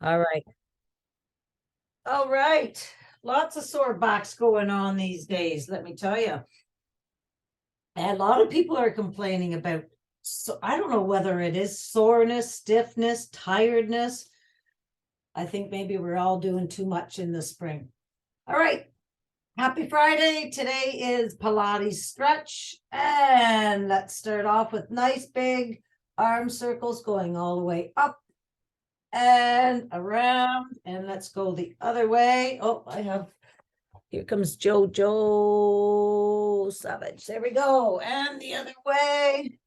All right. All right. Lots of sore backs going on these days, let me tell you. And a lot of people are complaining about, so I don't know whether it is soreness, stiffness, tiredness. I think maybe we're all doing too much in the spring. All right. Happy Friday. Today is Pilates stretch. And let's start off with nice big arm circles going all the way up and around. And let's go the other way. Oh, here comes Jojo Savage. There we go. And the other way.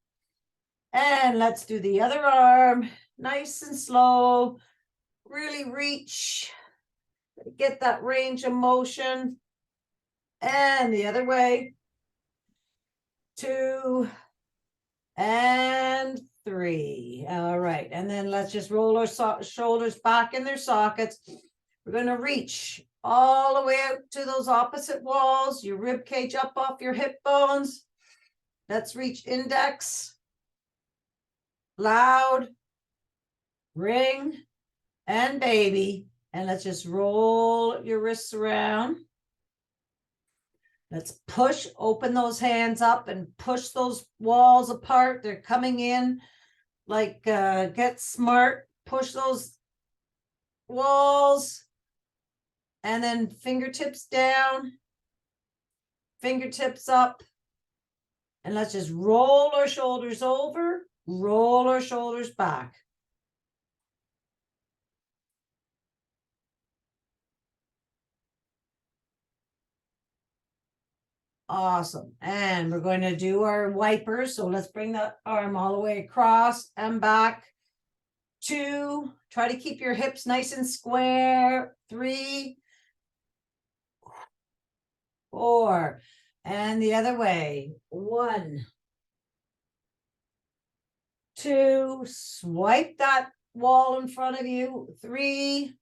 And let's do the other arm. Nice and slow. Really reach. Get that range of motion. And the other way. 2 and 3. All right. And then let's just roll our shoulders back in their sockets. We're going to reach all the way out to those opposite walls, your rib cage up off your hip bones. Let's reach index, loud, ring, and baby. And let's just roll your wrists around. Let's push, open those hands up and push those walls apart. They're coming in like get smart, push those walls. And then fingertips down, fingertips up. And let's just roll our shoulders over, roll our shoulders back. Awesome. And we're going to do our wipers. So let's bring the arm all the way across and back. 2, try to keep your hips nice and square. 3, 4, and the other way. 1, 2, swipe that wall in front of you. 3,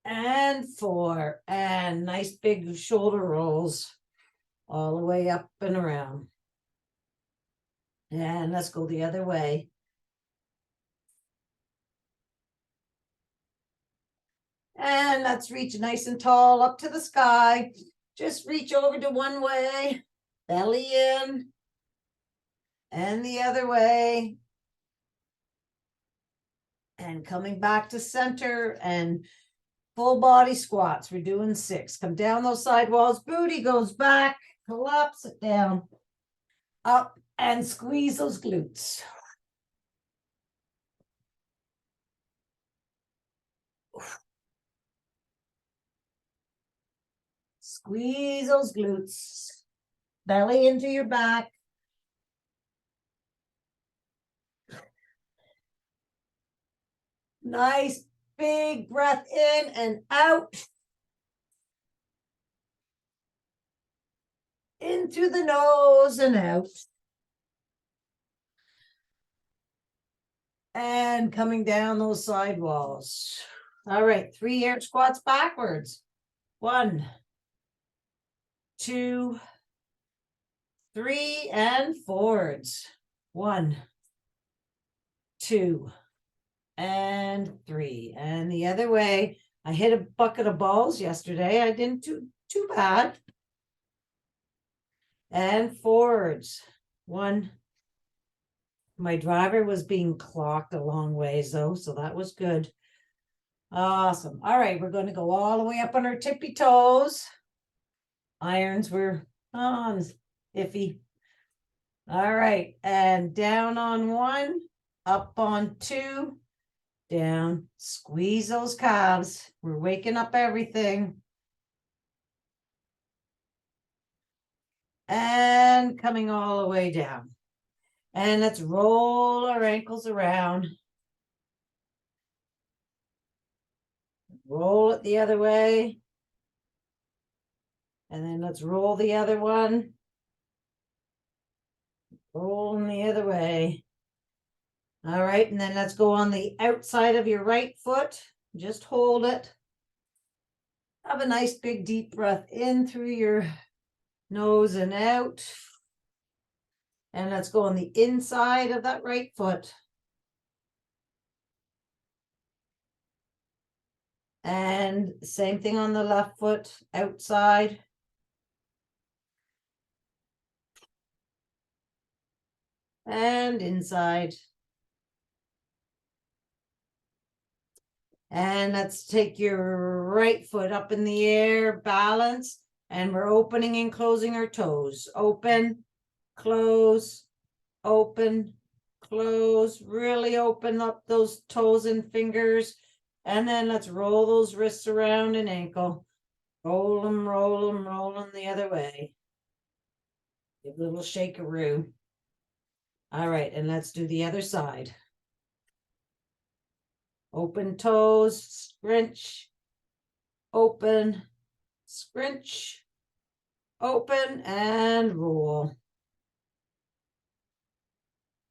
and 4, and nice big shoulder rolls all the way up and around. And let's go the other way. And let's reach nice and tall up to the sky. Just reach over to one way, belly in, and the other way. And coming back to center and full body squats. We're doing 6. Come down those side walls. Booty goes back. Collapse it down. Up and squeeze those glutes. Squeeze those glutes. Belly into your back. Nice big breath in and out. In through the nose and out. And coming down those side walls. All right, 3 air squats backwards. 1, 2, 3, and forwards. 1, 2, and 3. And the other way. I hit a bucket of balls yesterday. I didn't do too bad. And forwards. 1. My driver was being clocked a long ways though, so that was good. Awesome. All right, we're going to go all the way up on our tippy toes. Irons were on iffy. All right, and down on 1, up on 2, down. Squeeze those calves. We're waking up everything. And coming all the way down. And let's roll our ankles around. Roll it the other way. And then let's roll the other one. Rolling the other way. All right, and then let's go on the outside of your right foot. Just hold it. Have a nice big deep breath in through your nose and out. And let's go on the inside of that right foot. And same thing on the left foot, outside. And inside. And let's take your right foot up in the air, balance, and we're opening and closing our toes. Open, close, open, close. Really open up those toes and fingers. And then let's roll those wrists around and ankle. Roll them, roll them, roll them the other way. Give a little shakeroo. All right, and let's do the other side. Open toes, scrunch, open, scrunch, open, and roll.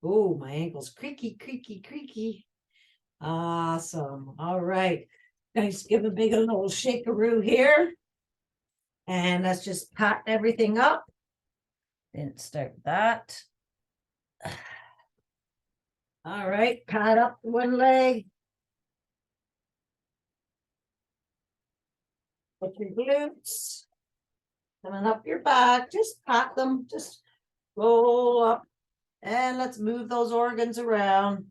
Oh, my ankle's creaky, creaky, creaky. Awesome. All right. Guys, give a big little shakeroo here. And let's just pat everything up. Didn't start that. All right, pat up one leg. Put your glutes. Coming up your back. Just pat them. Just roll up. And let's move those organs around.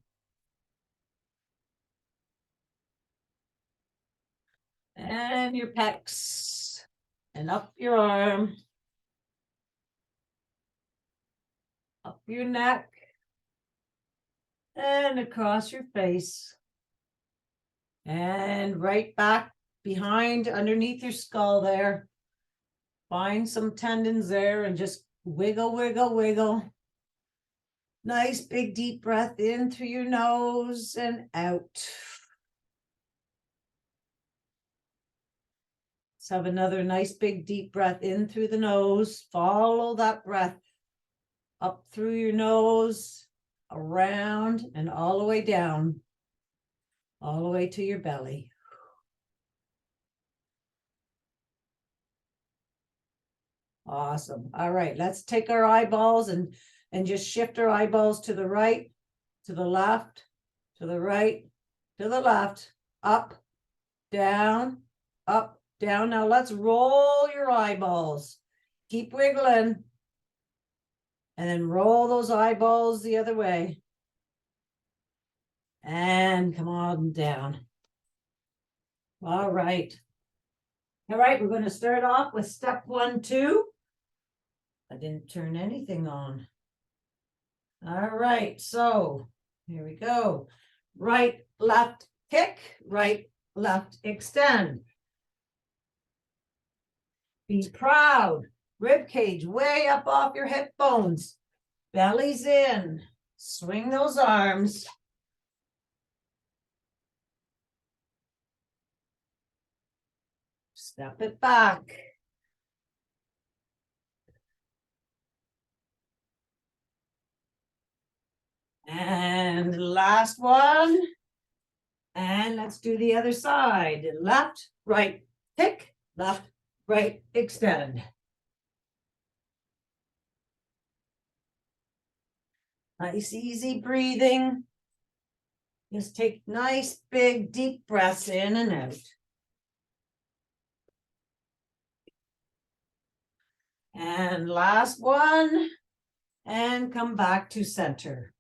And your pecs. And up your arm. Up your neck. And across your face. And right back behind, underneath your skull there. Find some tendons there and just wiggle, wiggle, wiggle. Nice big deep breath in through your nose and out. Let's have another nice big deep breath in through the nose. Follow that breath up through your nose, around, and all the way down, all the way to your belly. Awesome. All right, let's take our eyeballs and just shift our eyeballs to the right, to the left, to the right, to the left, up, down, up, down. Now let's roll your eyeballs. Keep wiggling. And then roll those eyeballs the other way. And come on down. All right. All right, we're going to start off with step 1, 2. I didn't turn anything on. All right, so here we go. Right, left, kick, right, left, extend. Be proud. Rib cage way up off your hip bones. Belly's in. Swing those arms. Step it back. And last one. And let's do the other side. Left, right, kick, left, right, extend. Nice, easy breathing. Just take nice, big, deep breaths in and out. And last one. And come back to center.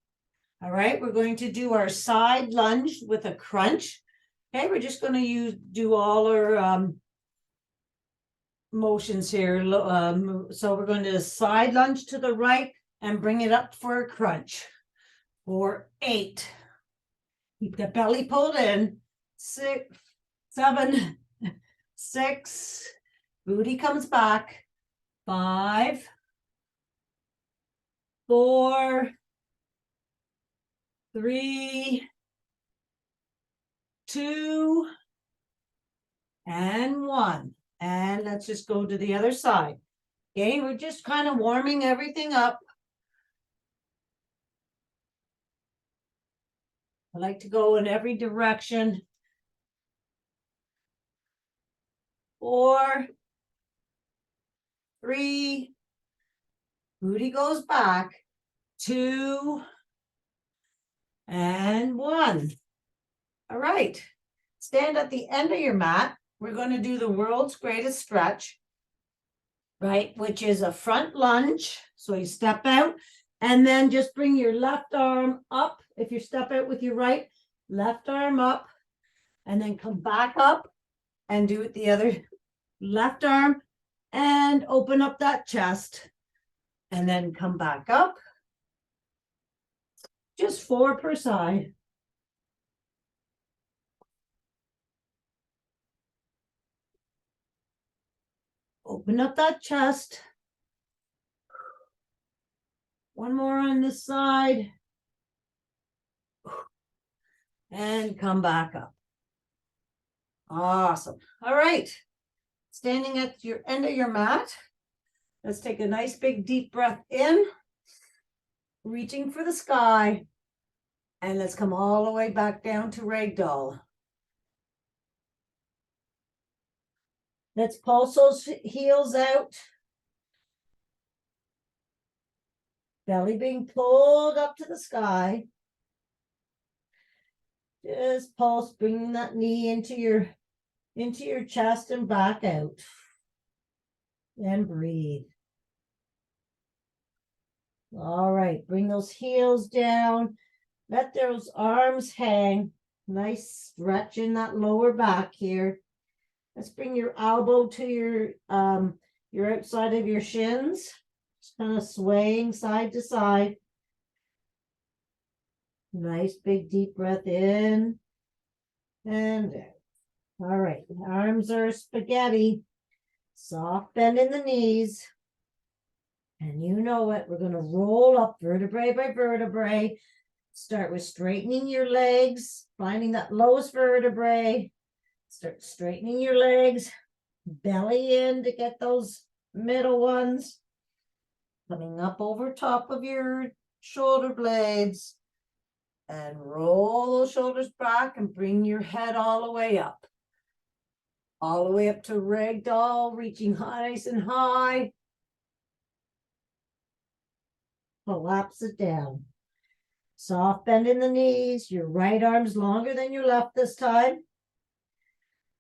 All right, we're going to do our side lunge with a crunch. Okay, we're just going to do all our motions here. So we're going to side lunge to the right and bring it up for a crunch. For 8. Keep the belly pulled in. 6, 7, 6. Booty comes back. 5, 4, 3, 2, and 1. And let's just go to the other side. Okay, we're just kind of warming everything up. I like to go in every direction. 4, 3, booty goes back. 2, and 1. All right. stand at the end of your mat. We're going to do the world's greatest stretch, right? Which is a front lunge. So you step out and then just bring your left arm up. If you step out with your right, left arm up, and then come back up and do it the other left arm and open up that chest and then come back up. Just 4 per side. Open up that chest. One more on this side. And come back up. Awesome. All right. Standing at your end of your mat. Let's take a nice big deep breath in. Reaching for the sky. And let's come all the way back down to ragdoll. Let's pulse those heels out. Belly being pulled up to the sky. Just pulse, bringing that knee into your chest and back out. And breathe. All right, bring those heels down. Let those arms hang. Nice stretch in that lower back here. Let's bring your elbow to your outside of your shins. Just kind of swaying side to side. Nice big deep breath in and out. All right, arms are spaghetti. Soft bend in the knees. And you know it, we're going to roll up vertebrae by vertebrae. Start with straightening your legs, finding that lowest vertebrae. Start straightening your legs, belly in to get those middle ones. Coming up over top of your shoulder blades. And roll those shoulders back and bring your head all the way up. All the way up to ragdoll, reaching high, nice and high. Collapse it down. Soft bend in the knees. Your right arm's longer than your left this time.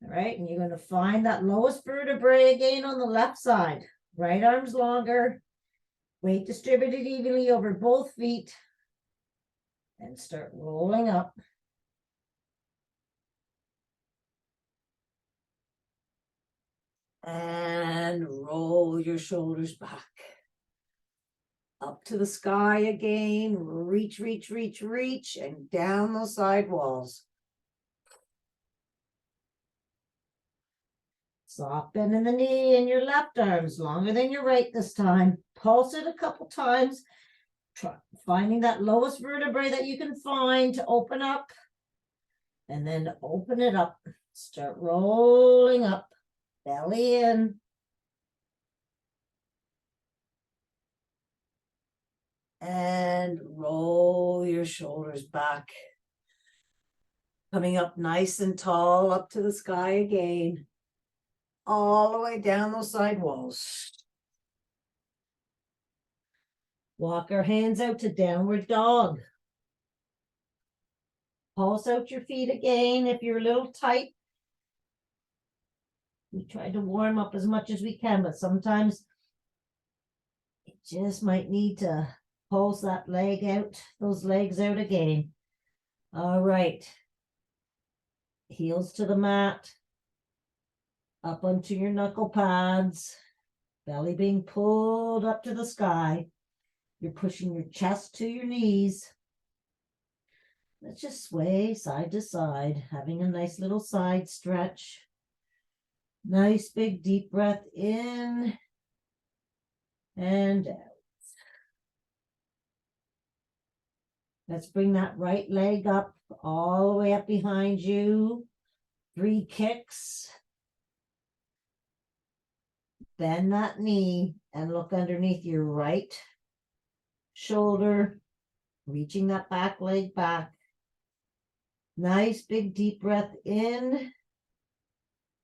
All right, and you're going to find that lowest vertebrae again on the left side. Right arm's longer. Weight distributed evenly over both feet. And start rolling up. And roll your shoulders back. Up to the sky again. Reach, reach, reach, reach, and down those side walls. Soft bend in the knee, and your left arm's longer than your right this time. Pulse it a couple times. Try finding that lowest vertebrae that you can find to open up. And then open it up. Start rolling up. Belly in. And roll your shoulders back. Coming up nice and tall, up to the sky again. All the way down those side walls. Walk our hands out to downward dog. Pulse out your feet again. If you're a little tight, we try to warm up as much as we can, but sometimes it just might need to pulse that leg out, those legs out again. All right. Heels to the mat. Up onto your knuckle pads. Belly being pulled up to the sky. You're pushing your chest to your knees. Let's just sway side to side, having a nice little side stretch. Nice big deep breath in and out. Let's bring that right leg up, all the way up behind you. 3 kicks. Bend that knee and look underneath your right shoulder, reaching that back leg back. Nice big deep breath in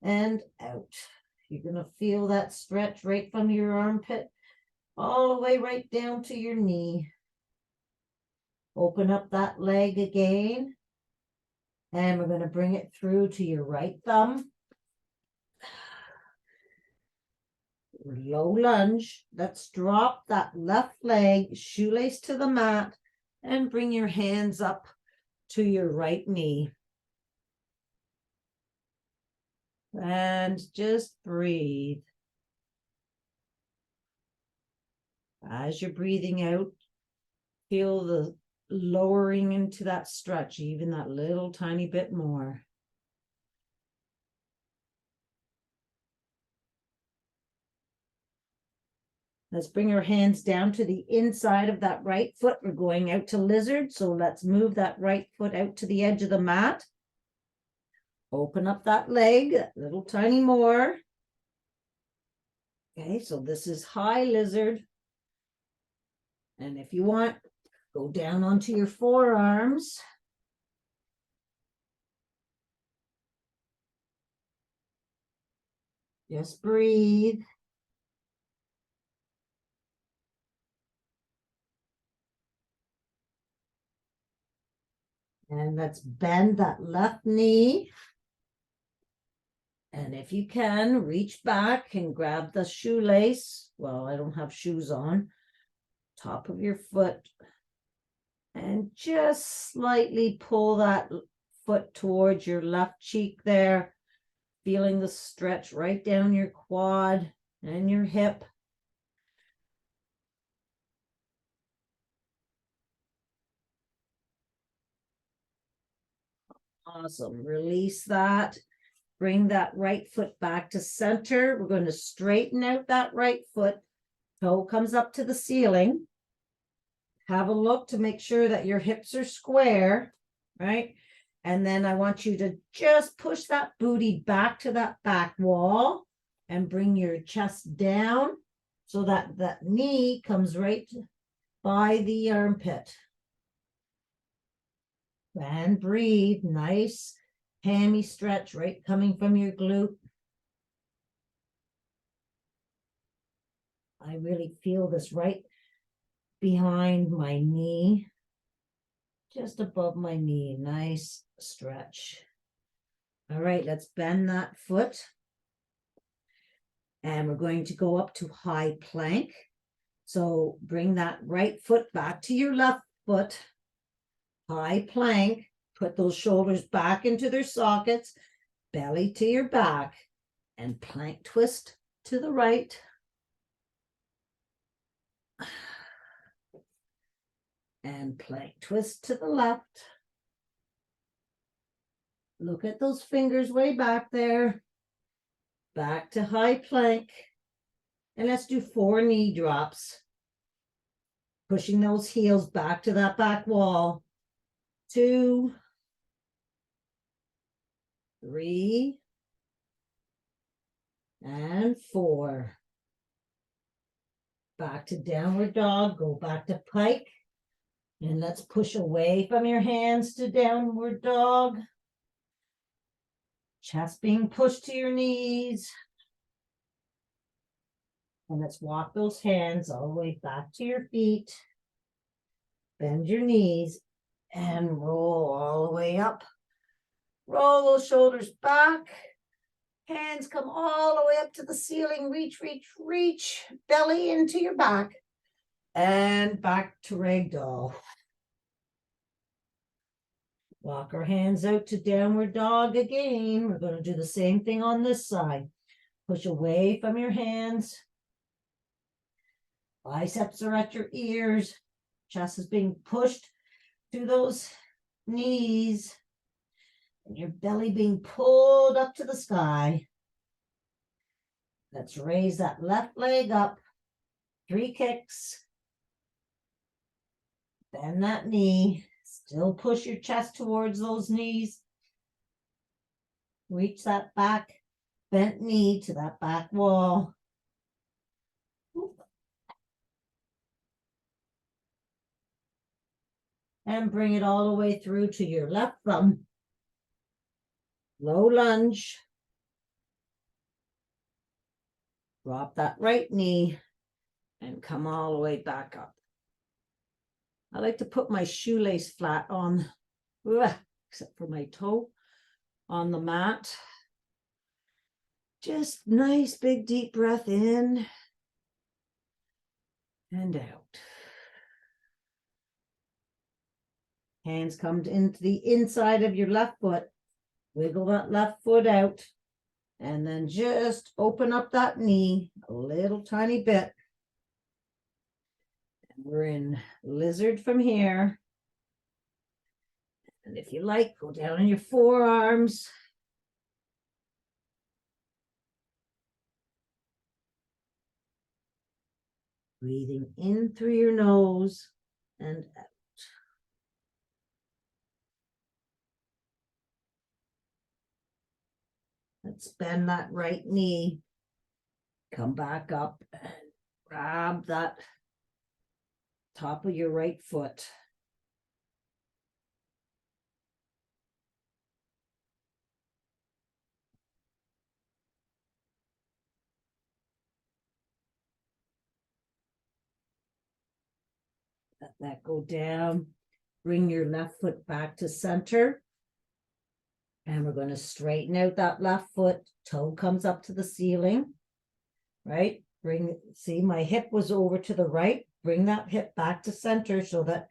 and out. You're going to feel that stretch right from your armpit all the way right down to your knee. Open up that leg again. And we're going to bring it through to your right thumb. Low lunge. Let's drop that left leg, shoelace to the mat, and bring your hands up to your right knee. And just breathe. As you're breathing out, feel the lowering into that stretch, even that little tiny bit more. Let's bring our hands down to the inside of that right foot. We're going out to lizard, so let's move that right foot out to the edge of the mat. Open up that leg a little tiny more. Okay, so this is high lizard. And if you want, go down onto your forearms. Just breathe. And let's bend that left knee. And if you can, reach back and grab the shoelace. Well, I don't have shoes on. Top of your foot. And just slightly pull that foot towards your left cheek there. Feeling the stretch right down your quad and your hip. Awesome. Release that. Bring that right foot back to center. We're going to straighten out that right foot. Toe comes up to the ceiling. Have a look to make sure that your hips are square, right? And then I want you to just push that booty back to that back wall and bring your chest down so that that knee comes right by the armpit. And breathe. Nice hammy stretch right coming from your glute. I really feel this right behind my knee, just above my knee. Nice stretch. All right, let's bend that foot. And we're going to go up to high plank. So bring that right foot back to your left foot. High plank. Put those shoulders back into their sockets. Belly to your back. And plank twist to the right. And plank twist to the left. Look at those fingers way back there. Back to high plank. And let's do 4 knee drops. Pushing those heels back to that back wall. 2, 3, and 4. Back to downward dog. Go back to pike. And let's push away from your hands to downward dog. Chest being pushed to your knees. And let's walk those hands all the way back to your feet. Bend your knees and roll all the way up. Roll those shoulders back. Hands come all the way up to the ceiling. Reach, reach, reach. Belly into your back. And back to ragdoll. Walk our hands out to downward dog again. We're going to do the same thing on this side. Push away from your hands. Biceps are at your ears. Chest is being pushed to those knees. And your belly being pulled up to the sky. Let's raise that left leg up. 3 kicks. Bend that knee. Still push your chest towards those knees. Reach that back bent knee to that back wall. And bring it all the way through to your left thumb. Low lunge. Drop that right knee and come all the way back up. I like to put my shoelace flat on. except for my toe on the mat. Just nice, big, deep breath in and out. Hands come into the inside of your left foot. Wiggle that left foot out. And then just open up that knee a little tiny bit. And we're in lizard from here. And if you like, go down on your forearms. Breathing in through your nose and out. Let's bend that right knee. Come back up and grab that top of your right foot. Let that go down. Bring your left foot back to center. And we're going to straighten out that left foot. Toe comes up to the ceiling, right? See, my hip was over to the right. Bring that hip back to center so that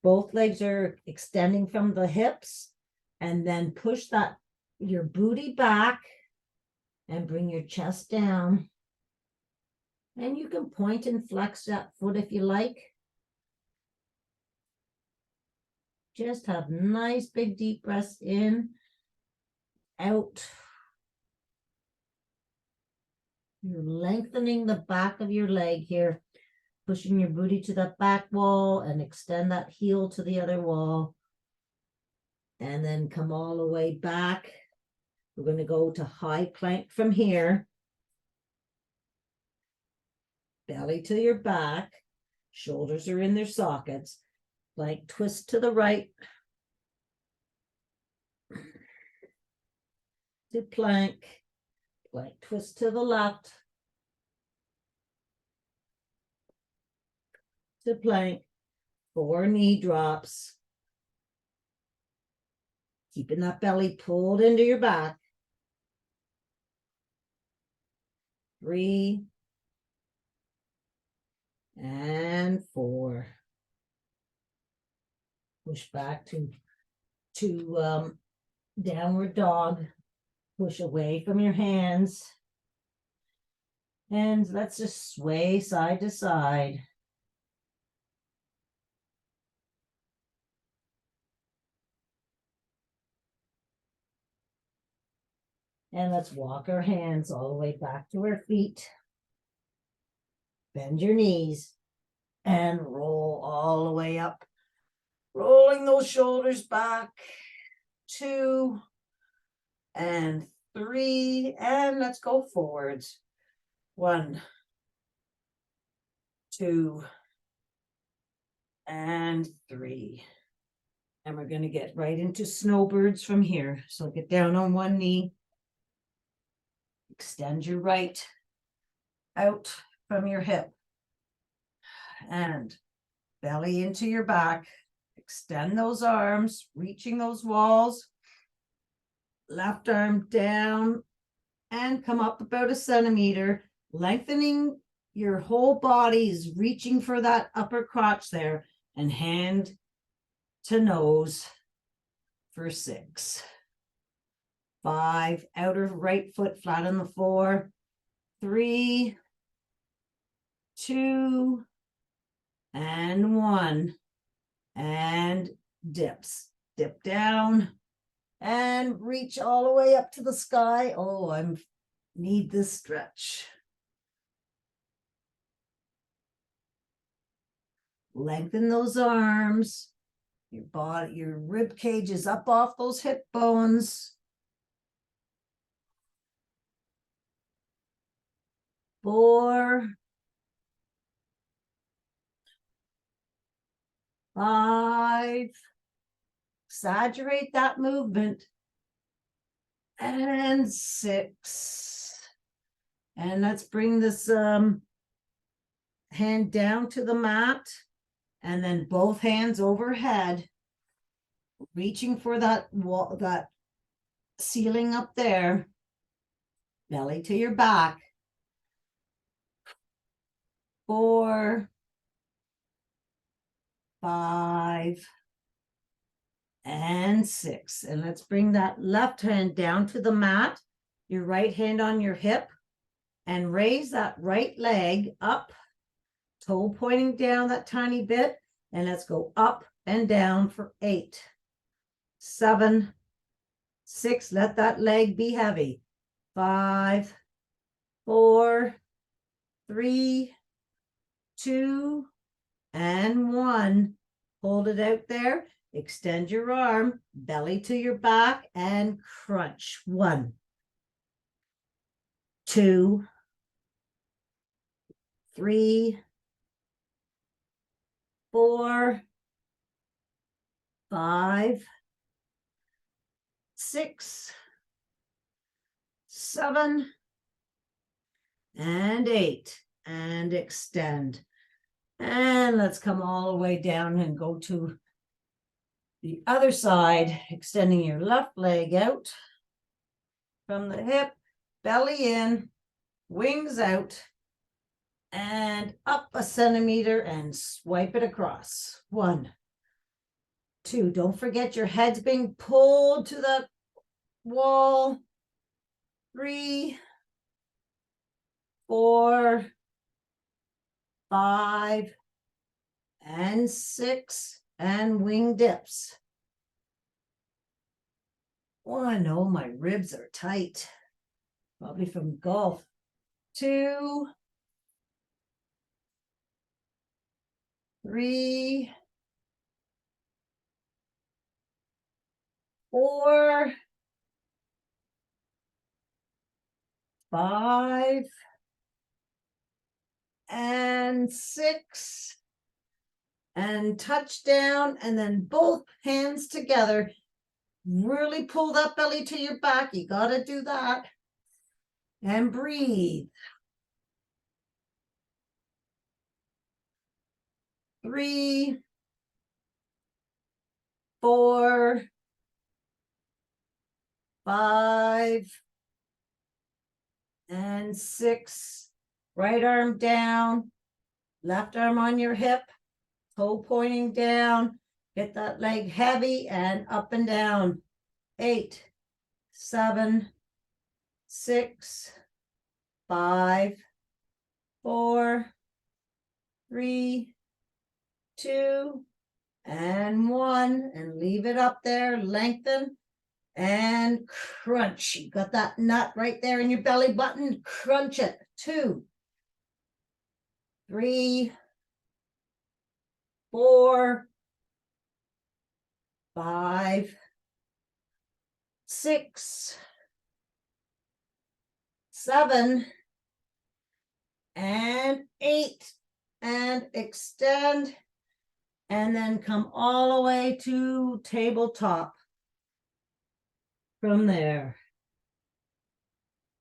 both legs are extending from the hips. And then push your booty back and bring your chest down. And you can point and flex that foot if you like. Just have nice, big, deep breaths in, out. You're lengthening the back of your leg here, pushing your booty to that back wall and extend that heel to the other wall. And then come all the way back. We're going to go to high plank from here. Belly to your back. Shoulders are in their sockets. Plank twist to the right. To plank. Plank twist to the left. To plank. 4 knee drops. Keeping that belly pulled into your back. 3 and 4. Push back to downward dog. Push away from your hands. And let's just sway side to side. And let's walk our hands all the way back to our feet. Bend your knees and roll all the way up. Rolling those shoulders back. 2 and 3. And let's go forwards. 1, 2, and 3. And we're going to get right into snowbirds from here. So get down on one knee. Extend your right out from your hip. And belly into your back. Extend those arms, reaching those walls. Left arm down and come up about 1 centimeter. Lengthening your whole body, is reaching for that upper crotch there. And hand to nose for 6. 5, outer right foot flat on the floor. 3, 2, and 1. And dips. Dip down and reach all the way up to the sky. Oh, I need this stretch. Lengthen those arms. Your body, your rib cage is up off those hip bones. 4, 5. Exaggerate that movement. And 6. And let's bring this hand down to the mat. And then both hands overhead. reaching for that wall, that ceiling up there, belly to your back. 4, 5, and 6. And let's bring that left hand down to the mat, your right hand on your hip, and raise that right leg up, toe pointing down that tiny bit. And let's go up and down for 8, 7, 6. Let that leg be heavy. 5, 4, 3, 2, and 1. Hold it out there. Extend your arm, belly to your back, and crunch. 1, 2, 3, 4, 5, 6, 7, and 8. And extend. And let's come all the way down and go to the other side, extending your left leg out from the hip, belly in, wings out, and up a centimeter and swipe it across. 1, 2. Don't forget your head's being pulled to the wall. 3, 4, 5, and 6, and wing dips. 1. Oh, my ribs are tight, probably from golf. 2, 3, 4, 5, and 6, and touch down, and then both hands together. Really pull that belly to your back. You got to do that. And breathe. 3, 4, 5, and 6. Right arm down, left arm on your hip, toe pointing down. Get that leg heavy and up and down. 8, 7, 6, 5, 4, 3, 2, and 1. And leave it up there. Lengthen and crunch. You got that nut right there in your belly button. Crunch it. 2, 3, 4, 5, 6, 7, and 8. And extend. And then come all the way to tabletop. From there,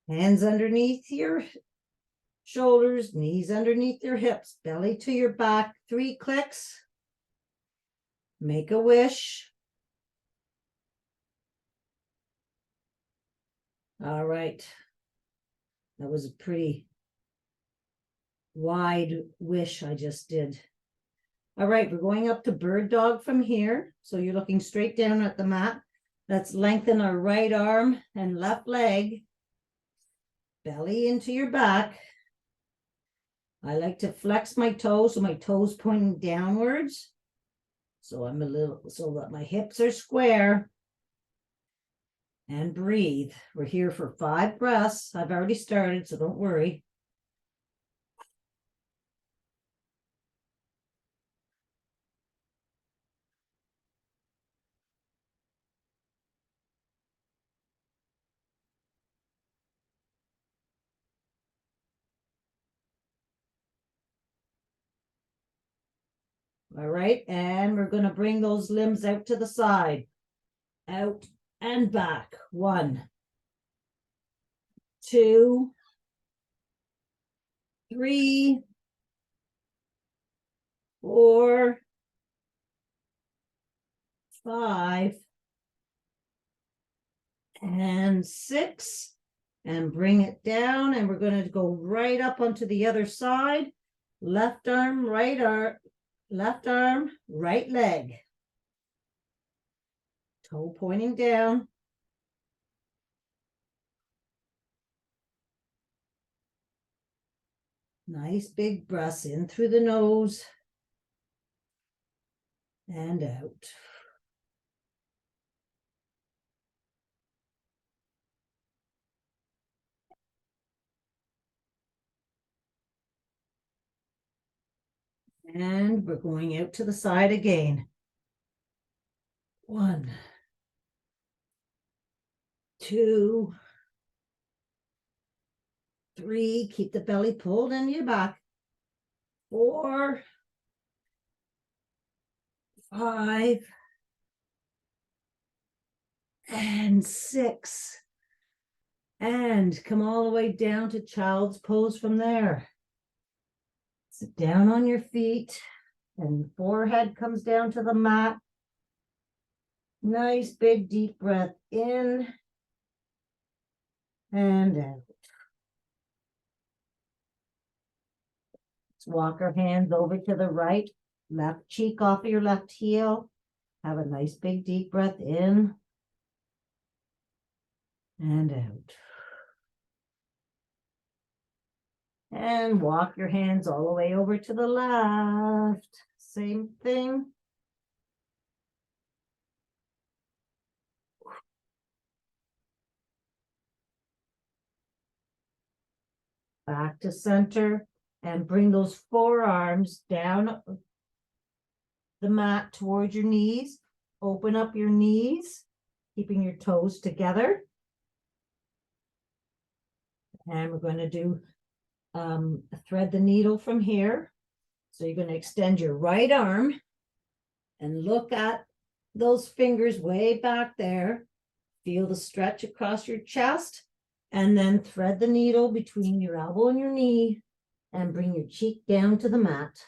hands underneath your shoulders, knees underneath your hips, belly to your back. 3 clicks. Make a wish. All right. That was a pretty wide wish I just did. All right, we're going up to bird dog from here. So you're looking straight down at the mat. Let's lengthen our right arm and left leg. Belly into your back. I like to flex my toes, so my toes pointing downwards. So I'm a little, so that my hips are square. And breathe. We're here for 5 breaths. I've already started, so don't worry. All right, and we're going to bring those limbs out to the side. Out and back. 1, 2, 3, 4, 5, and 6, and bring it down. And we're going to go right up onto the other side. Left arm, right arm, left arm, right leg. Toe pointing down. Nice big breaths in through the nose and out. And we're going out to the side again. 1, 2, 3. Keep the belly pulled into your back. 4, 5, and 6. And come all the way down to child's pose from there. Sit down on your feet and forehead comes down to the mat. Nice big deep breath in and out. Let's walk our hands over to the right, left cheek off of your left heel. Have a nice big deep breath in and out. And walk your hands all the way over to the left. Same thing. Back to center and bring those forearms down the mat towards your knees. Open up your knees, keeping your toes together. And we're going to do thread the needle from here. So you're going to extend your right arm and look at those fingers way back there. Feel the stretch across your chest, and then thread the needle between your elbow and your knee and bring your cheek down to the mat.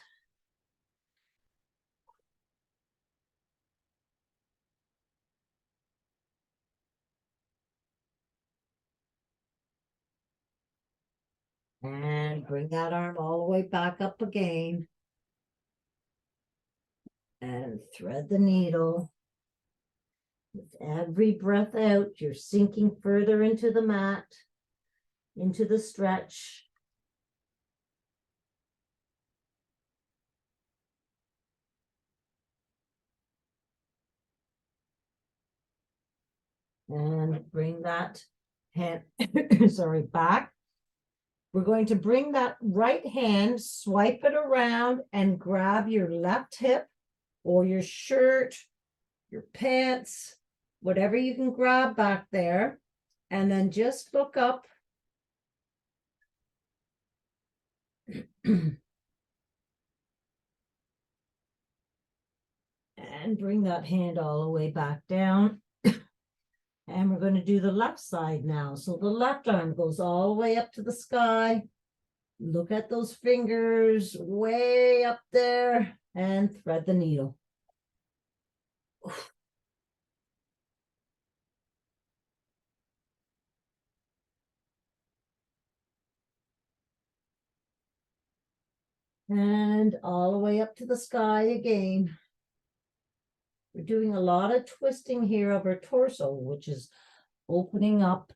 And bring that arm all the way back up again. And thread the needle. With every breath out, you're sinking further into the mat, into the stretch. And bring that hand, sorry, back. We're going to bring that right hand, swipe it around and grab your left hip or your shirt, your pants, whatever you can grab back there. And then just look up. And bring that hand all the way back down. And we're going to do the left side now. So the left arm goes all the way up to the sky. Look at those fingers way up there and thread the needle. And all the way up to the sky again. We're doing a lot of twisting here of our torso, which is opening up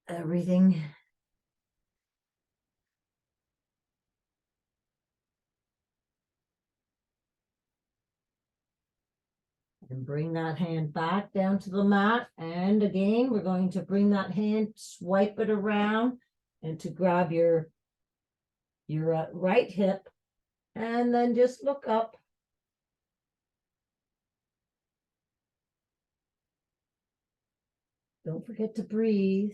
everything. And bring that hand back down to the mat. And again, we're going to bring that hand, swipe it around and to grab your right hip. And then just look up. Don't forget to breathe.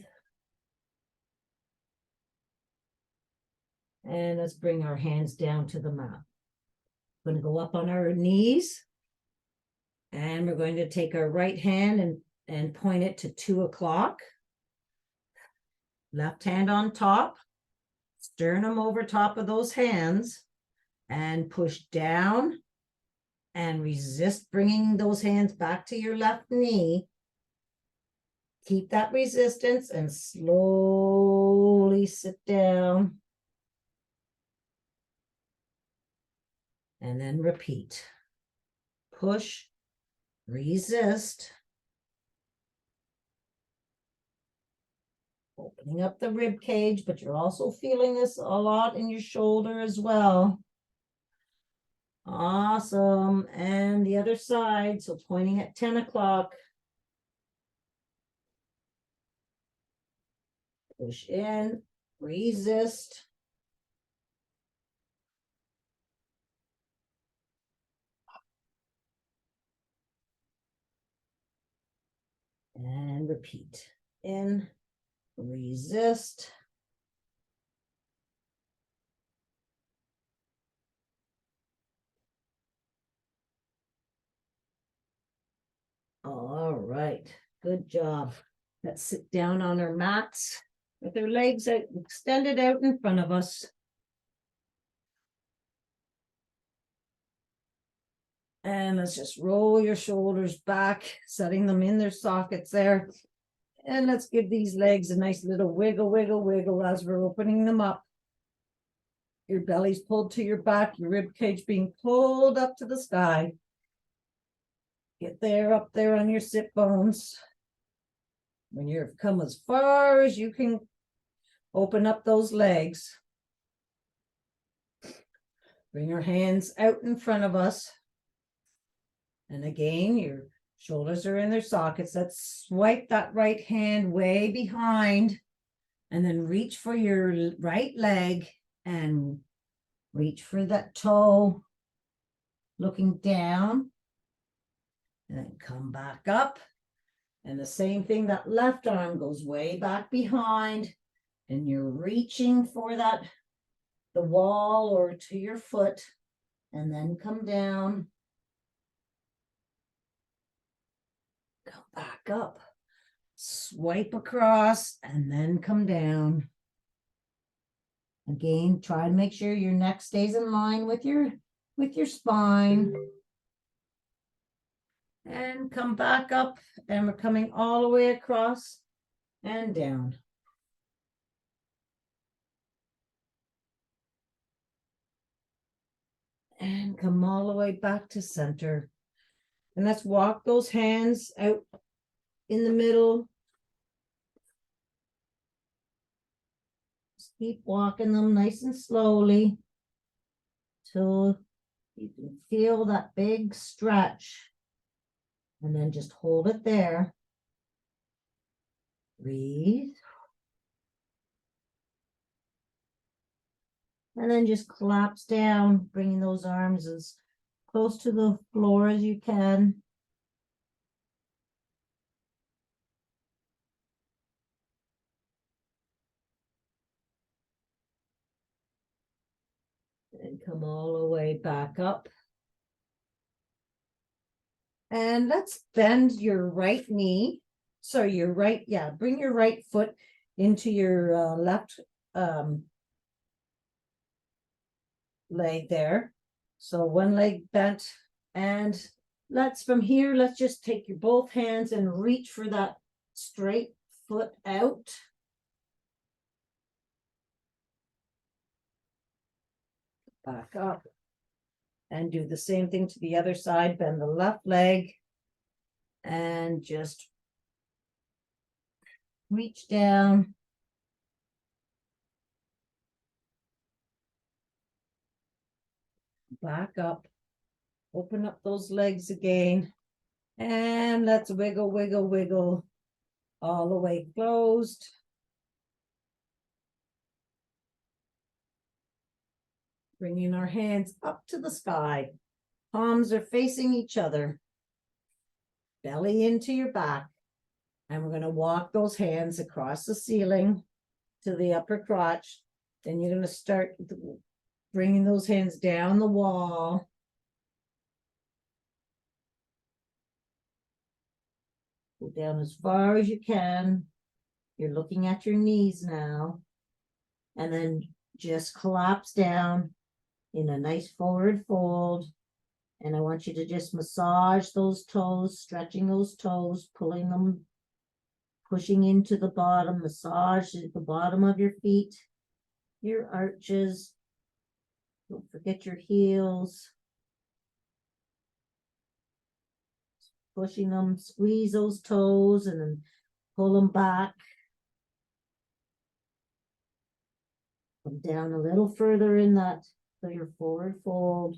And let's bring our hands down to the mat. We're going to go up on our knees. And we're going to take our right hand and point it to 2 o'clock. Left hand on top. Sternum over top of those hands. And push down and resist bringing those hands back to your left knee. Keep that resistance and slowly sit down. And then repeat. Push, resist. Opening up the rib cage, but you're also feeling this a lot in your shoulder as well. Awesome. And the other side, so pointing at 10 o'clock. Push in, resist. And repeat. In, resist. All right, good job. Let's sit down on our mats with our legs out, extended out in front of us. And let's just roll your shoulders back, setting them in their sockets there. And let's give these legs a nice little wiggle, wiggle, wiggle as we're opening them up. Your belly's pulled to your back, your rib cage being pulled up to the sky. Get there, up there on your sit bones. When you've come as far as you can, open up those legs. Bring your hands out in front of us. And again, your shoulders are in their sockets. Let's swipe that right hand way behind and then reach for your right leg and reach for that toe, looking down, and then come back up. And the same thing, that left arm goes way back behind and you're reaching for that, the wall or to your foot, and then come down. Come back up, swipe across, and then come down. Again, try to make sure your neck stays in line with your spine. And come back up, and we're coming all the way across and down. And come all the way back to center. And let's walk those hands out in the middle. Just keep walking them nice and slowly till you can feel that big stretch. And then just hold it there. Breathe. And then just collapse down, bringing those arms as close to the floor as you can. And come all the way back up. And let's bend your right knee. So your right, bring your right foot into your left leg there. So one leg bent, and from here, let's just take your both hands and reach for that straight foot out. Back up. And do the same thing to the other side. Bend the left leg and just reach down. Back up. Open up those legs again. And let's wiggle, wiggle, wiggle all the way closed. Bringing our hands up to the sky. Palms are facing each other. Belly into your back. And we're going to walk those hands across the ceiling to the upper crotch. Then you're going to start bringing those hands down the wall. Go down as far as you can. You're looking at your knees now. And then just collapse down in a nice forward fold And I want you to just massage those toes, stretching those toes, pulling them, pushing into the bottom, massage at the bottom of your feet, your arches. Don't forget your heels. Pushing them, squeeze those toes and then pull them back. Come down a little further in that, so your forward fold.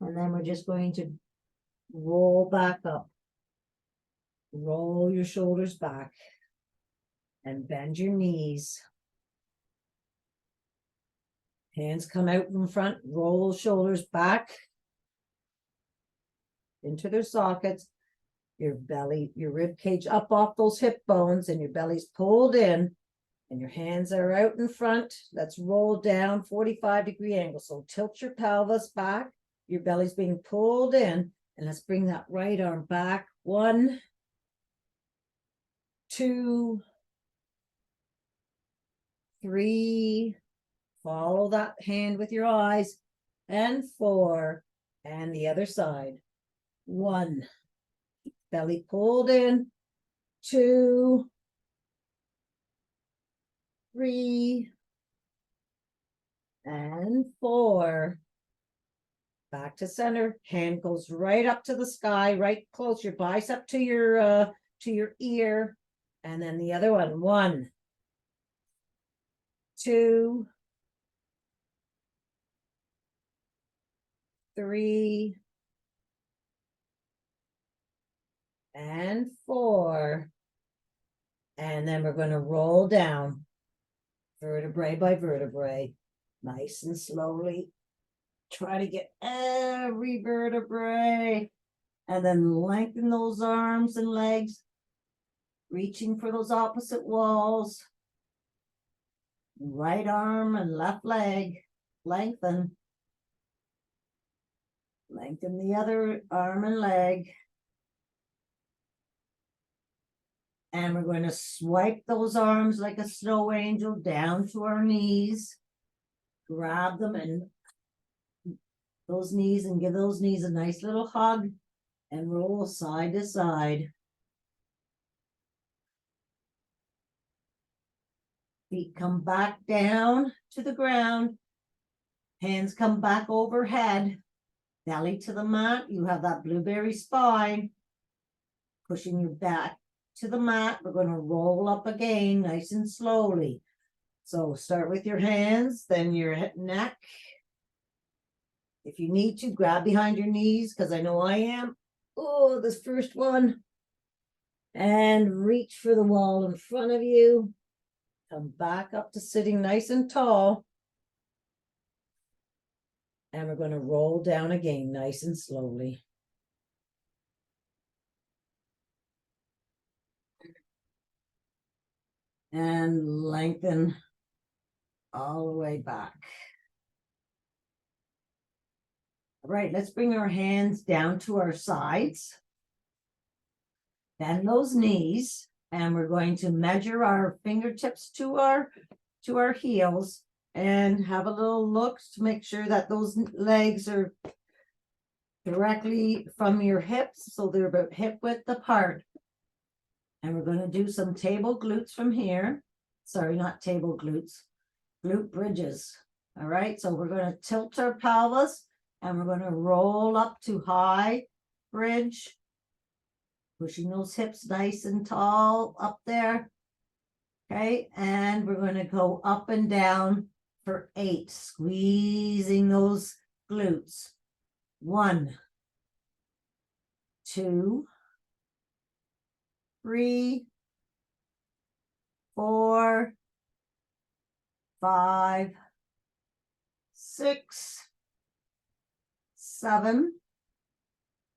And then we're just going to roll back up. Roll your shoulders back and bend your knees. Hands come out in front, roll shoulders back into their sockets. Your belly, your rib cage up off those hip bones, and your belly's pulled in, and your hands are out in front. Let's roll down 45-degree angle. So tilt your pelvis back. Your belly's being pulled in, and let's bring that right arm back. 1, 2, 3. Follow that hand with your eyes. And 4. And the other side. 1. Belly pulled in. 2, 3. And 4. Back to center. Hand goes right up to the sky, right close. Your bicep to your ear. And then the other one. 1, 2, 3, and 4. And then we're going to roll down vertebrae by vertebrae, nice and slowly. Try to get every vertebrae, and then lengthen those arms and legs, reaching for those opposite walls. Right arm and left leg, lengthen. Lengthen the other arm and leg. And we're going to swipe those arms like a snow angel down to our knees. Grab them and those knees, and give those knees a nice little hug, and roll side to side. Feet come back down to the ground. Hands come back overhead. Belly to the mat. You have that blueberry spine. Pushing you back to the mat. We're going to roll up again, nice and slowly. So start with your hands, then your neck. If you need to, grab behind your knees, because I know I am. Oh, this first one. And reach for the wall in front of you. Come back up to sitting nice and tall. And we're going to roll down again, nice and slowly. And lengthen all the way back. All right, let's bring our hands down to our sides. Bend those knees, and we're going to measure our fingertips to our heels, and have a little look to make sure that those legs are directly from your hips, so they're about hip width apart. And we're going to do some table glutes from here. Sorry, not table glutes, glute bridges. All right, so we're going to tilt our pelvis, and we're going to roll up to high bridge, pushing those hips nice and tall up there. Okay, and we're going to go up and down for 8, squeezing those glutes. 1, 2, 3, 4, 5, 6, 7,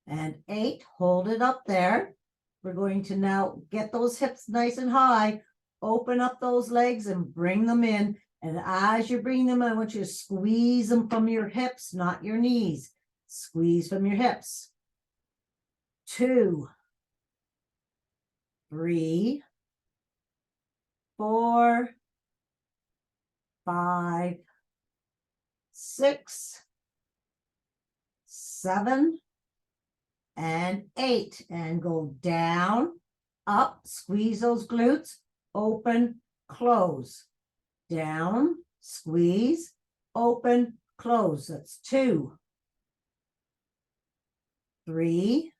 and 8. Hold it up there. We're going to now get those hips nice and high. Open up those legs and bring them in. And as you bring them in, I want you to squeeze them from your hips, not your knees. Squeeze from your hips. 2, 3, 4, 5, 6, 7, and 8. And go down, up, squeeze those glutes, open, close. Down, squeeze, open, close. That's 2, 3,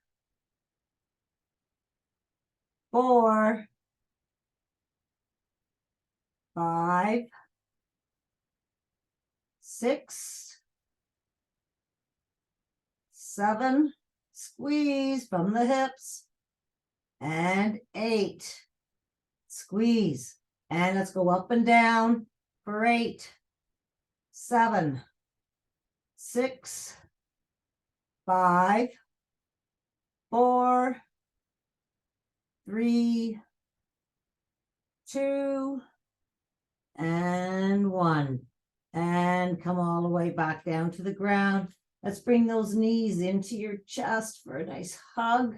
4, 5, 6, 7, squeeze from the hips, and 8, squeeze. And let's go up and down for 8, 7, 6, 5, 4, 3, 2, and 1. And come all the way back down to the ground. Let's bring those knees into your chest for a nice hug.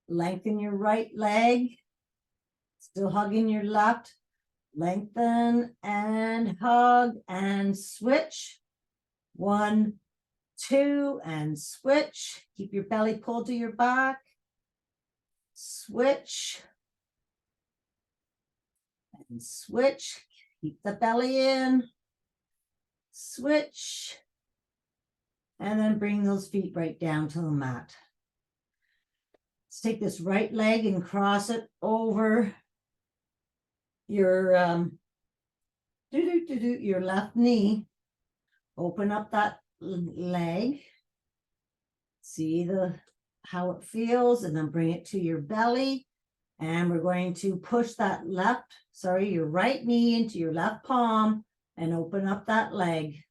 Lengthen your right leg. Still hugging your left. Lengthen and hug and switch. 1, 2, and switch. Keep your belly pulled to your back. Switch. And switch. Keep the belly in. Switch. And then bring those feet right down to the mat. Let's take this right leg and cross it over your your left knee. Open up that leg. See how it feels, and then bring it to your belly. And we're going to push that your right knee into your left palm and open up that leg.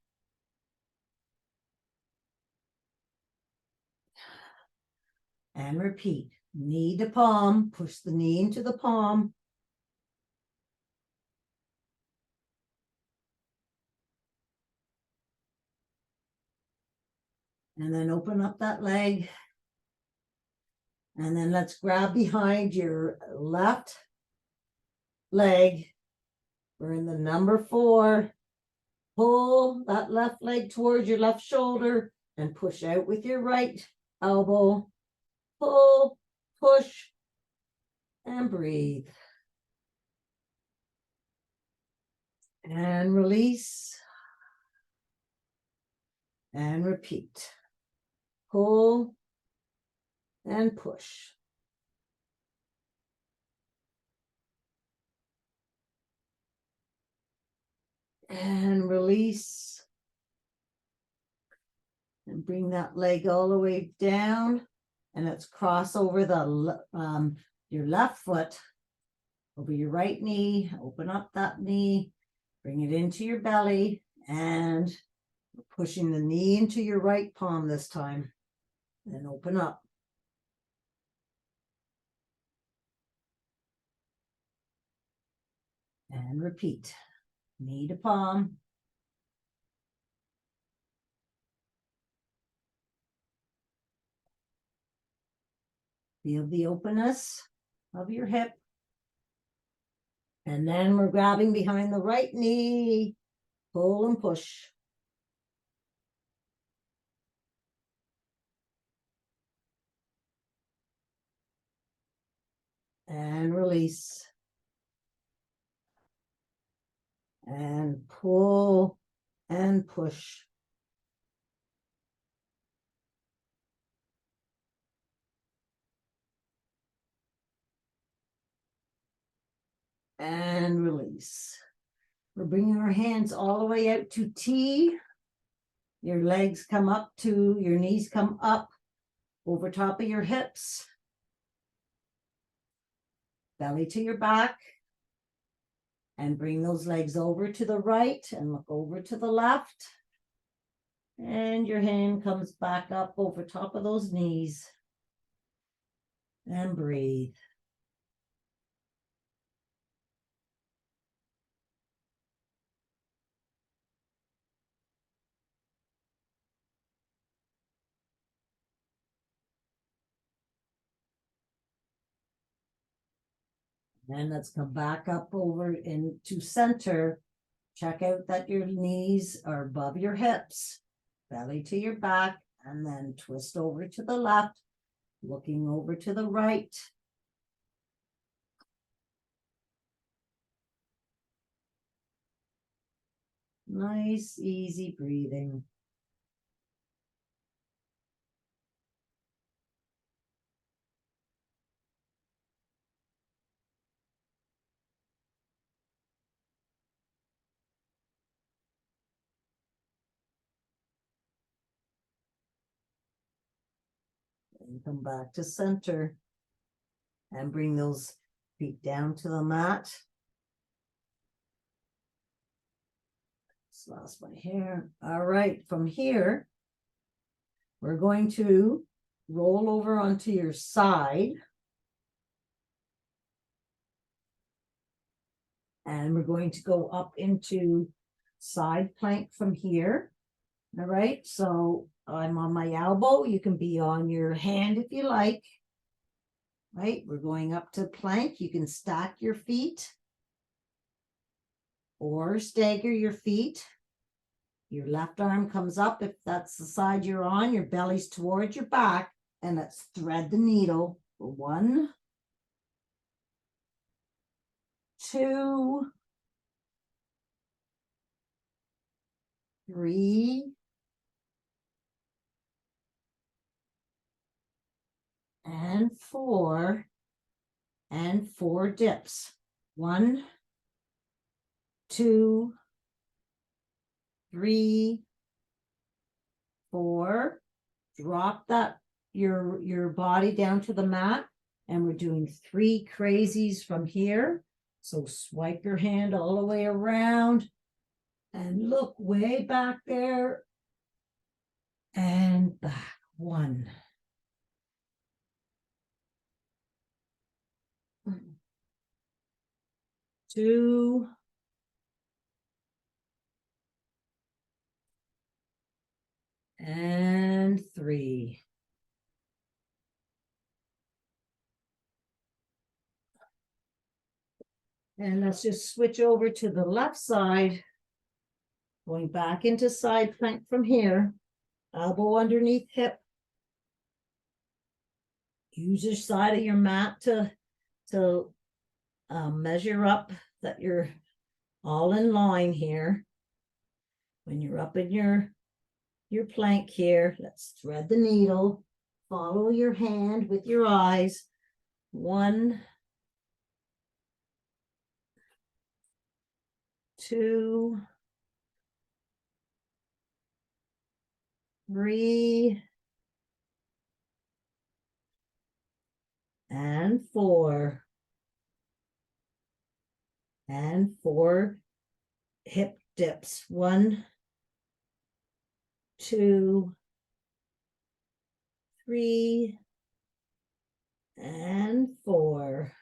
And repeat. Knee to palm. Push the knee into the palm. And then open up that leg. And then let's grab behind your left leg. We're in the number 4. Pull that left leg towards your left shoulder and push out with your right elbow. Pull, push, and breathe. And release. And repeat. Pull and push. And release. And bring that leg all the way down. And let's cross over your left foot over your right knee. Open up that knee. Bring it into your belly. And pushing the knee into your right palm this time. Then open up. And repeat. Knee to palm. Feel the openness of your hip. And then we're grabbing behind the right knee. Pull and push. And release. And pull and push. And release. We're bringing our hands all the way out to T. Your legs come up to, your knees come up over top of your hips. Belly to your back. And bring those legs over to the right and look over to the left. And your hand comes back up over top of those knees. And breathe. And let's come back up over into center Check out that your knees are above your hips, belly to your back, and then twist over to the left, looking over to the right. Nice, easy breathing. And come back to center and bring those feet down to the mat. Just lost my hair. All right, from here, we're going to roll over onto your side. And we're going to go up into side plank from here. All right, so I'm on my elbow. You can be on your hand if you like. Right, we're going up to plank. You can stack your feet or stagger your feet. Your left arm comes up if that's the side you're on. Your belly's towards your back. And let's thread the needle for 1, 2, 3, and 4, and 4 dips. 1, 2, 3, 4. Drop that your body down to the mat, and we're doing 3 crazies from here. So swipe your hand all the way around and look way back there and back. 1, 2, and 3. And let's just switch over to the left side, going back into side plank from here, elbow underneath hip. Use your side of your mat to measure up that you're all in line here. When you're up in your plank here, let's thread the needle. Follow your hand with your eyes. 1, 2, 3, and 4. And 4 hip dips. 1, 2, 3, and 4.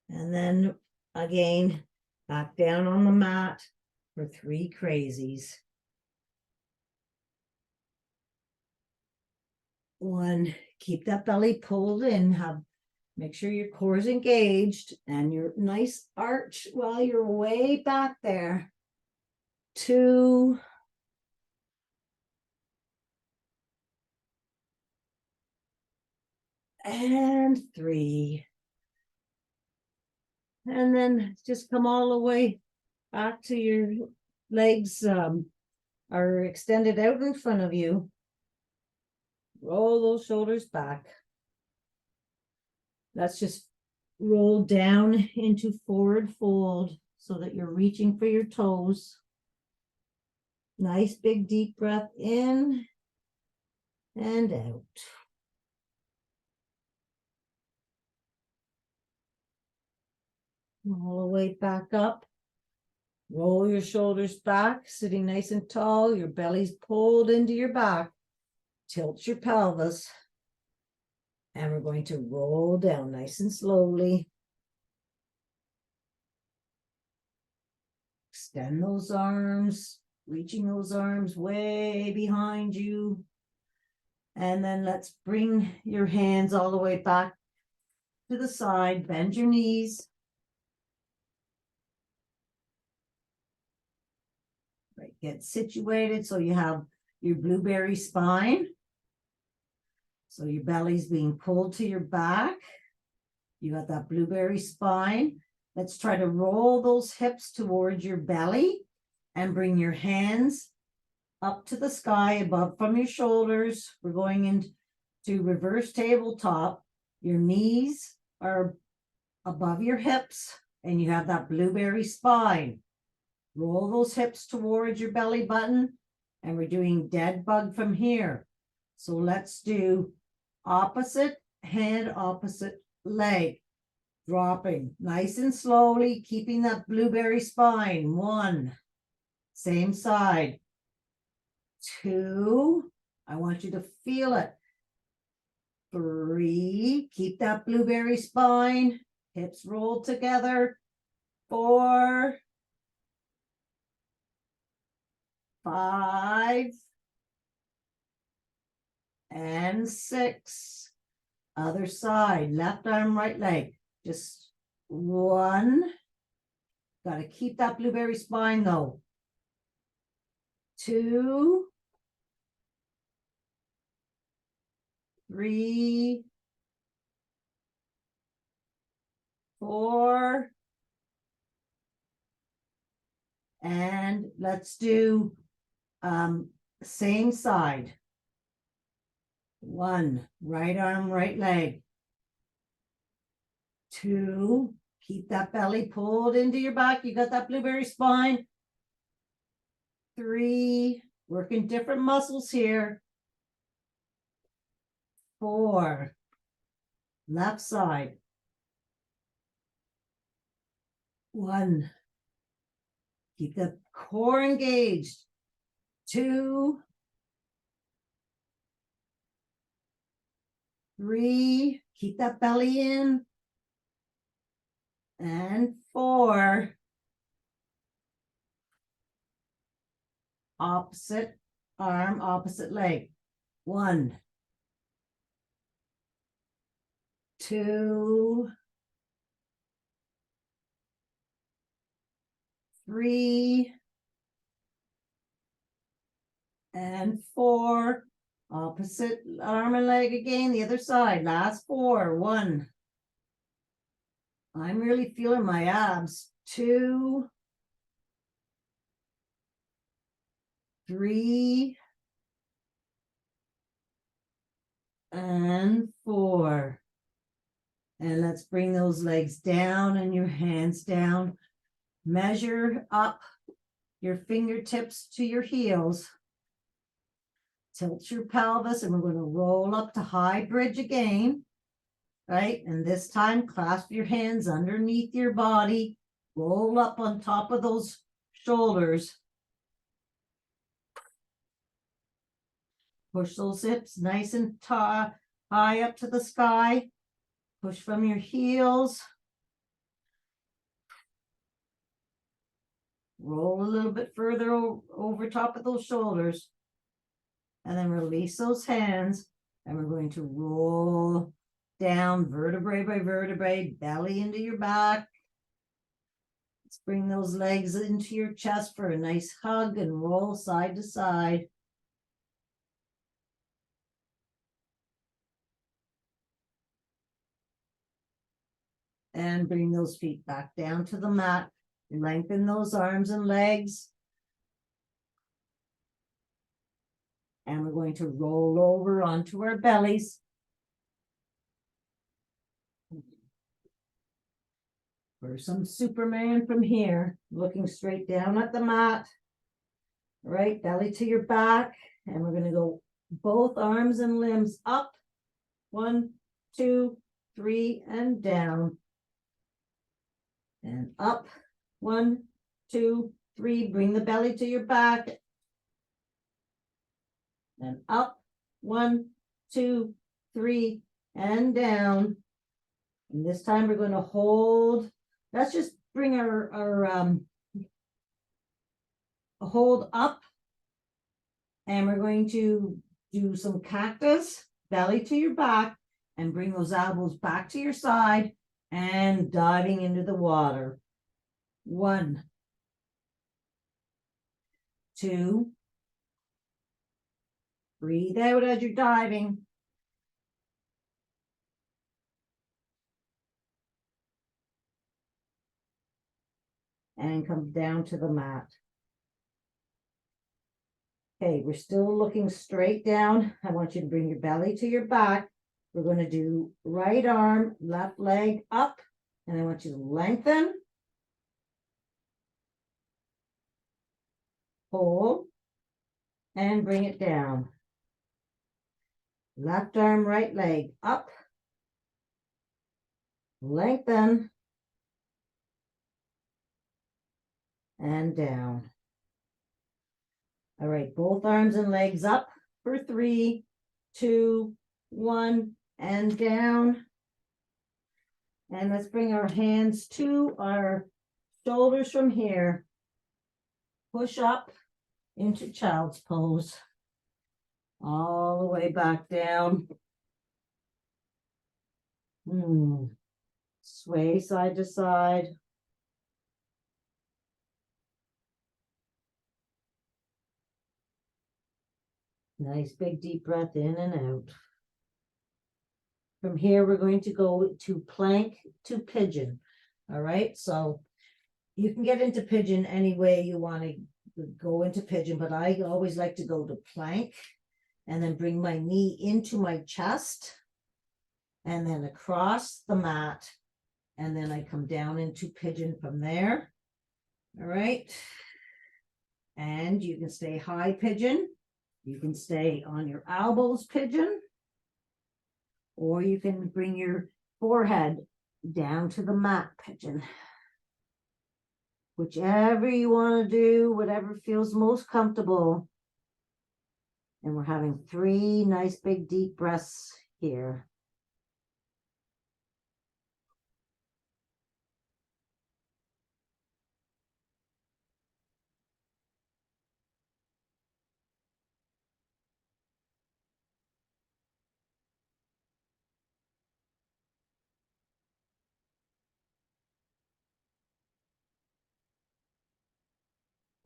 And then again, back down on the mat for 3 crazies. 1, keep that belly pulled in, make sure your core is engaged and your nice arch while you're way back there. 2, and 3. And then just come all the way back to your legs are extended out in front of you. Roll those shoulders back. Let's just roll down into forward fold so that you're reaching for your toes. Nice big deep breath in and out. All the way back up. Roll your shoulders back, sitting nice and tall. Your belly's pulled into your back. Tilt your pelvis. And we're going to roll down nice and slowly. Extend those arms, reaching those arms way behind you. And then let's bring your hands all the way back to the side. Bend your knees. get situated so you have your blueberry spine. So your belly's being pulled to your back. You got that blueberry spine. Let's try to roll those hips towards your belly and bring your hands up to the sky above from your shoulders. We're going into reverse tabletop. Your knees are above your hips and you have that blueberry spine. Roll those hips towards your belly button and we're doing dead bug from here. So let's do opposite hand, opposite leg. Dropping nice and slowly, keeping that blueberry spine. 1, same side. 2, I want you to feel it. 3, keep that blueberry spine, hips rolled together. 4, 5, and 6. Other side, left arm, right leg. Just 1. Got to keep that blueberry spine though. 2, 3, 4, and let's do same side. 1, right arm, right leg. 2, keep that belly pulled into your back. You got that blueberry spine. 3, working different muscles here. 4, left side. 1, keep the core engaged. 2, 3, keep that belly in. And 4, opposite arm, opposite leg. 1, 2, 3, and 4. Opposite arm and leg again, the other side. Last 4. 1. I'm really feeling my abs. 2, 3, and 4. And let's bring those legs down and your hands down. Measure up your fingertips to your heels. Tilt your pelvis and we're going to roll up to high bridge again. Right? And this time clasp your hands underneath your body. Roll up on top of those shoulders. Push those hips nice and high up to the sky. Push from your heels. Roll a little bit further over top of those shoulders. And then release those hands. And we're going to roll down vertebrae by vertebrae, belly into your back. Let's bring those legs into your chest for a nice hug and roll side to side. And bring those feet back down to the mat. Lengthen those arms and legs. And we're going to roll over onto our bellies. For some Superman from here, looking straight down at the mat. Right, belly to your back. And we're going to go both arms and limbs up. 1, 2, 3, and down. And up. 1, 2, 3. Bring the belly to your back. And up. 1, 2, 3, and down. And this time we're going to hold. Let's just bring our hold up. And we're going to do some cactus, belly to your back, and bring those elbows back to your side and diving into the water. 1, 2. Breathe out as you're diving. And come down to the mat. Okay, we're still looking straight down. I want you to bring your belly to your back. We're going to do right arm, left leg up, and I want you to lengthen. Hold, and bring it down. Left arm, right leg up, lengthen, and down. All right, both arms and legs up for 3, 2, 1, and down. And let's bring our hands to our shoulders from here. Push up into child's pose. All the way back down. Sway side to side. Nice big deep breath in and out. From here, we're going to go to plank to pigeon. All right, so you can get into pigeon any way you want to go into pigeon, but I always like to go to plank and then bring my knee into my chest and then across the mat. And then I come down into pigeon from there. All right. And you can stay high pigeon. You can stay on your elbows pigeon. Or you can bring your forehead down to the mat pigeon. Whichever you want to do, whatever feels most comfortable. And we're having 3 nice big deep breaths here.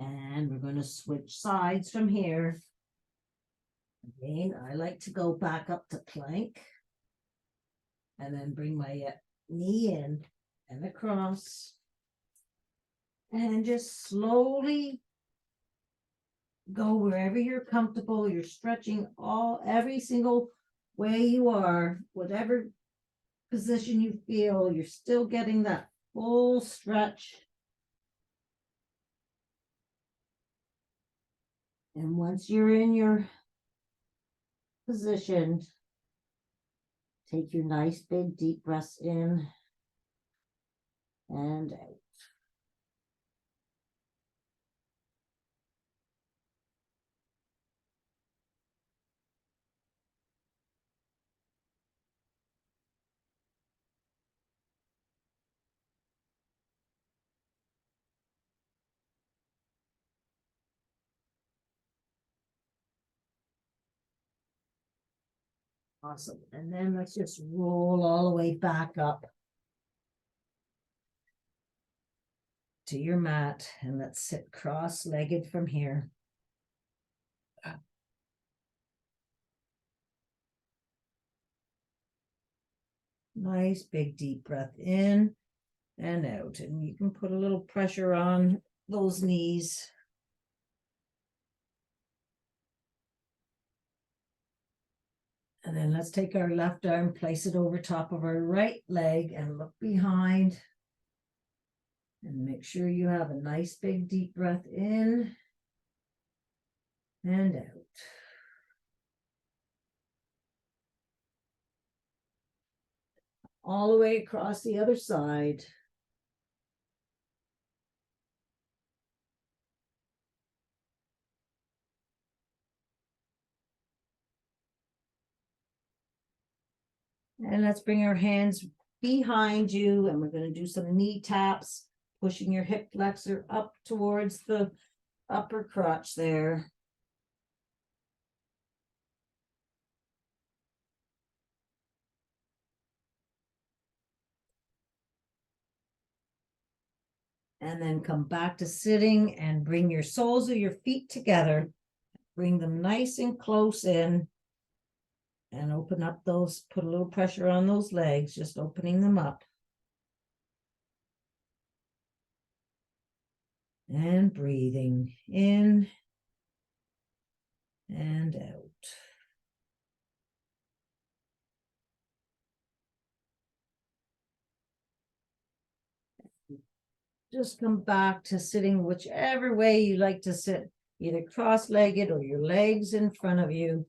And we're going to switch sides from here. Again, I like to go back up to plank and then bring my knee in and across and just slowly go wherever you're comfortable. You're stretching every single way you are, whatever position you feel, you're still getting that full stretch. And once you're in your position, take your nice big deep breaths in and out. Awesome. And then let's just roll all the way back up to your mat and let's sit cross-legged from here. Nice big deep breath in and out. And you can put a little pressure on those knees. And then let's take our left arm, place it over top of our right leg and look behind. And make sure you have a nice big deep breath in and out. All the way across the other side. And let's bring our hands behind you and we're going to do some knee taps, pushing your hip flexor up towards the upper crotch there. And then come back to sitting and bring your soles of your feet together. Bring them nice and close in. And open up those, put a little pressure on those legs, just opening them up. And breathing in and out. Just come back to sitting whichever way you like to sit, either cross-legged or your legs in front of you.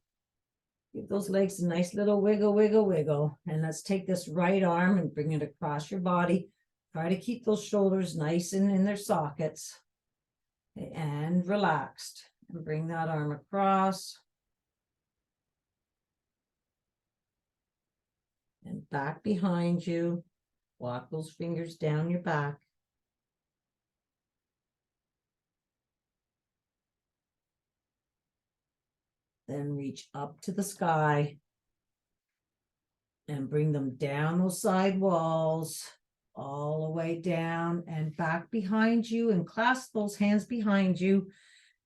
Give those legs a nice little wiggle, wiggle, wiggle. And let's take this right arm and bring it across your body. Try to keep those shoulders nice and in their sockets. And relaxed. And bring that arm across. And back behind you. Walk those fingers down your back. Then reach up to the sky and bring them down those side walls, all the way down and back behind you, and clasp those hands behind you.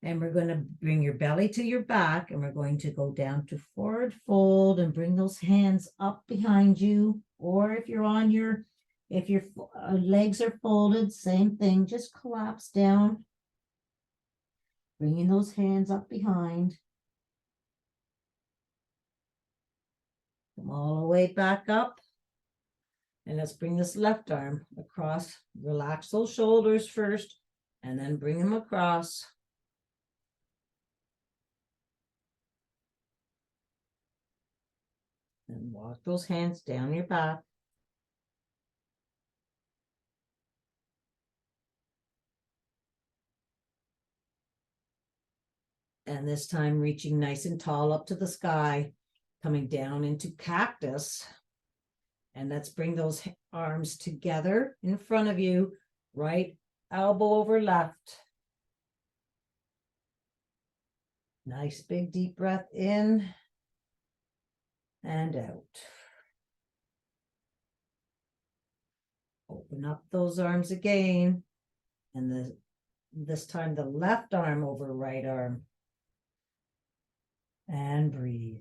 And we're going to bring your belly to your back, and we're going to go down to forward fold and bring those hands up behind you. Or if you're on your, if your legs are folded, same thing, just collapse down, bringing those hands up behind. Come all the way back up. And let's bring this left arm across. Relax those shoulders first, and then bring them across. And walk those hands down your back. And this time reaching nice and tall up to the sky, coming down into cactus. And let's bring those arms together in front of you, right elbow over left. Nice big deep breath in and out. Open up those arms again. And this time the left arm over right arm. And breathe.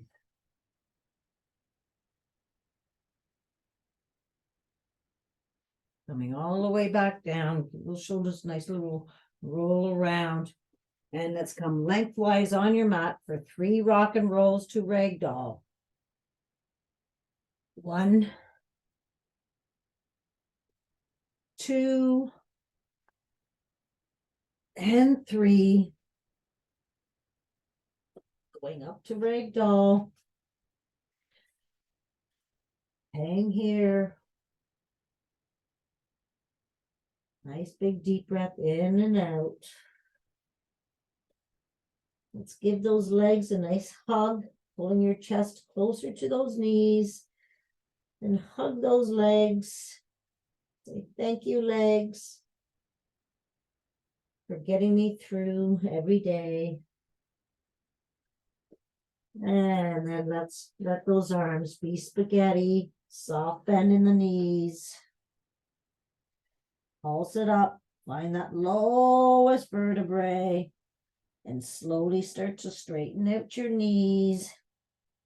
Coming all the way back down. Give those shoulders a nice little roll around. And let's come lengthwise on your mat for 3 rock and rolls to ragdoll. 1, 2, and 3. Going up to ragdoll. Hang here. Nice big deep breath in and out. Let's give those legs a nice hug, pulling your chest closer to those knees. And hug those legs. Say thank you, legs, for getting me through every day. And then let's let those arms be spaghetti, soft bend in the knees. Pulse it up, find that lowest vertebrae, and slowly start to straighten out your knees,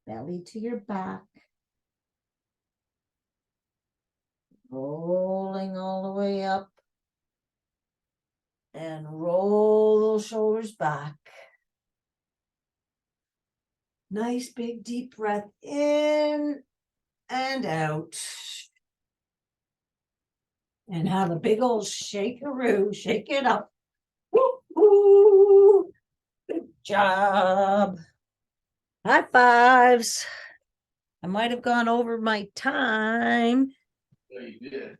belly to your back. Rolling all the way up. And roll those shoulders back. Nice big deep breath in and out. And have a big old shakeroo. Shake it up. Woo-hoo. Good job. High fives. I might have gone over my time. Yeah, you did.